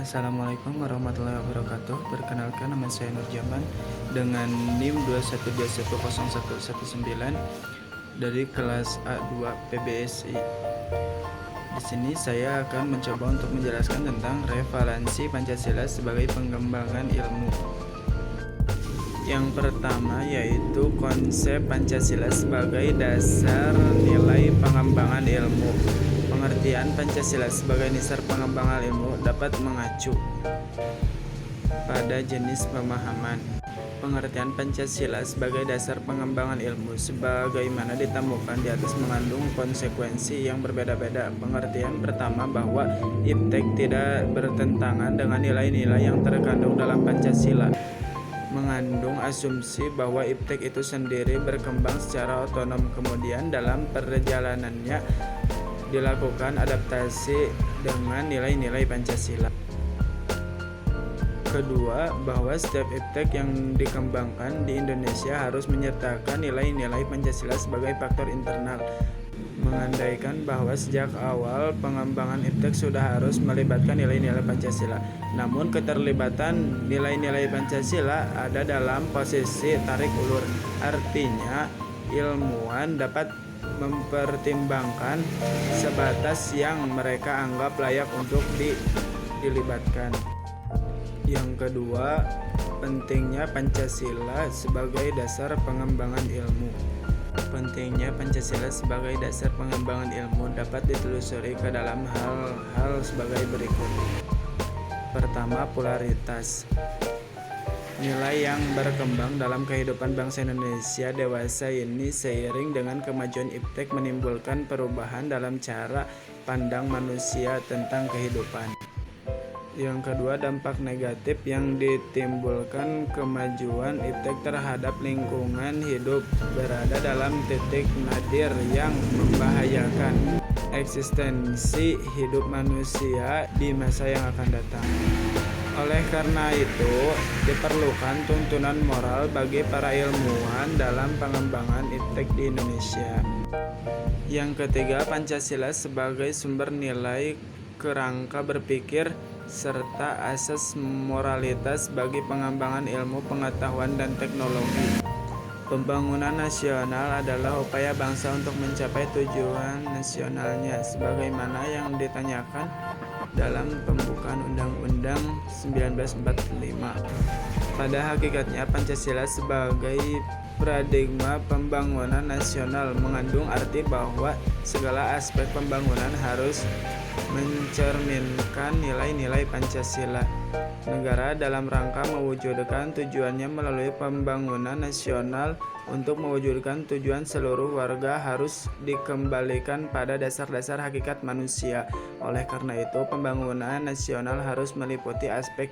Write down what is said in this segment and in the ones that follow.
Assalamualaikum warahmatullahi wabarakatuh. Perkenalkan, nama saya Nur Jaman dengan NIM 212101119 dari kelas A2 PBSI. Di sini saya akan mencoba untuk menjelaskan tentang revalensi Pancasila sebagai pengembangan ilmu. Yang pertama yaitu konsep Pancasila sebagai dasar nilai pengembangan ilmu. Pengertian Pancasila sebagai dasar pengembangan ilmu dapat mengacu pada jenis pemahaman. Pengertian Pancasila sebagai dasar pengembangan ilmu sebagaimana ditemukan di atas mengandung konsekuensi yang berbeda-beda. Pengertian pertama bahwa IPTEK tidak bertentangan dengan nilai-nilai yang terkandung dalam Pancasila. Mengandung asumsi bahwa IPTEK itu sendiri berkembang secara otonom, kemudian dalam perjalanannya dilakukan adaptasi dengan nilai-nilai Pancasila. Kedua, bahwa setiap IPTEK yang dikembangkan di Indonesia harus menyertakan nilai-nilai Pancasila sebagai faktor internal, mengandaikan bahwa sejak awal pengembangan IPTEK sudah harus melibatkan nilai-nilai Pancasila. Namun keterlibatan nilai-nilai Pancasila ada dalam posisi tarik ulur. Artinya, ilmuwan dapat mempertimbangkan sebatas yang mereka anggap layak untuk dilibatkan. Yang kedua, pentingnya Pancasila sebagai dasar pengembangan ilmu. Pentingnya Pancasila sebagai dasar pengembangan ilmu dapat ditelusuri ke dalam hal-hal sebagai berikut. Pertama, popularitas. Nilai yang berkembang dalam kehidupan bangsa Indonesia dewasa ini seiring dengan kemajuan IPTEK menimbulkan perubahan dalam cara pandang manusia tentang kehidupan. Yang kedua, dampak negatif yang ditimbulkan kemajuan IPTEK terhadap lingkungan hidup berada dalam titik nadir yang membahayakan eksistensi hidup manusia di masa yang akan datang. Oleh karena itu, diperlukan tuntunan moral bagi para ilmuwan dalam pengembangan IPTEK di Indonesia. Yang ketiga, Pancasila sebagai sumber nilai, kerangka berpikir, serta asas moralitas bagi pengembangan ilmu pengetahuan dan teknologi. Pembangunan nasional adalah upaya bangsa untuk mencapai tujuan nasionalnya sebagaimana yang ditanyakan dalam pembukaan Undang-Undang 1945. Pada hakikatnya, Pancasila sebagai paradigma pembangunan nasional mengandung arti bahwa segala aspek pembangunan harus mencerminkan nilai-nilai Pancasila. Negara dalam rangka mewujudkan tujuannya melalui pembangunan nasional untuk mewujudkan tujuan seluruh warga harus dikembalikan pada dasar-dasar hakikat manusia. Oleh karena itu, pembangunan nasional harus meliputi aspek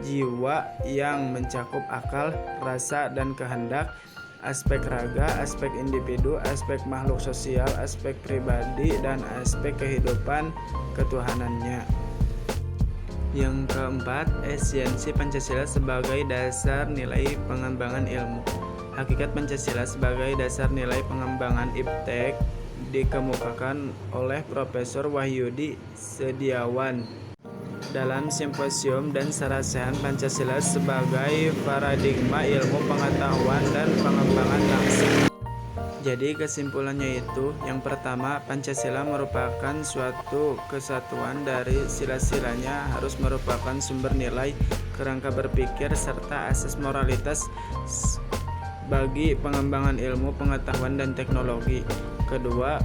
jiwa yang mencakup akal, rasa, dan kehendak, aspek raga, aspek individu, aspek makhluk sosial, aspek pribadi, dan aspek kehidupan ketuhanannya. Yang keempat, esensi Pancasila sebagai dasar nilai pengembangan ilmu. Hakikat Pancasila sebagai dasar nilai pengembangan IPTEK dikemukakan oleh Profesor Wahyudi Setiawan dalam Simposium dan Sarasehan Pancasila sebagai paradigma ilmu pengetahuan dan pengembangan bangsa. Jadi kesimpulannya itu, yang pertama, Pancasila merupakan suatu kesatuan dari sila-silanya, harus merupakan sumber nilai, kerangka berpikir, serta asas moralitas bagi pengembangan ilmu pengetahuan dan teknologi. Kedua,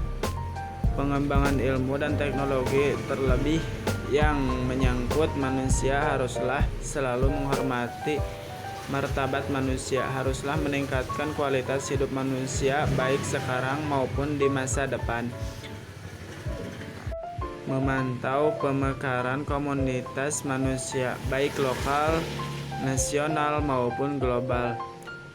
pengembangan ilmu dan teknologi terlebih yang menyangkut manusia haruslah selalu menghormati martabat manusia, haruslah meningkatkan kualitas hidup manusia baik sekarang maupun di masa depan. Memantau pemekaran komunitas manusia baik lokal, nasional maupun global.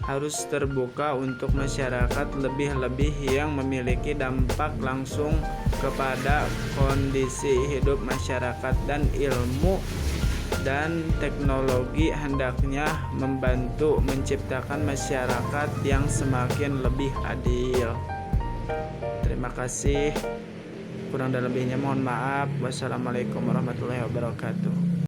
Harus terbuka untuk masyarakat, lebih-lebih yang memiliki dampak langsung kepada kondisi hidup masyarakat, dan ilmu dan teknologi hendaknya membantu menciptakan masyarakat yang semakin lebih adil. Terima kasih. Kurang dan lebihnya mohon maaf. Wassalamualaikum warahmatullahi wabarakatuh.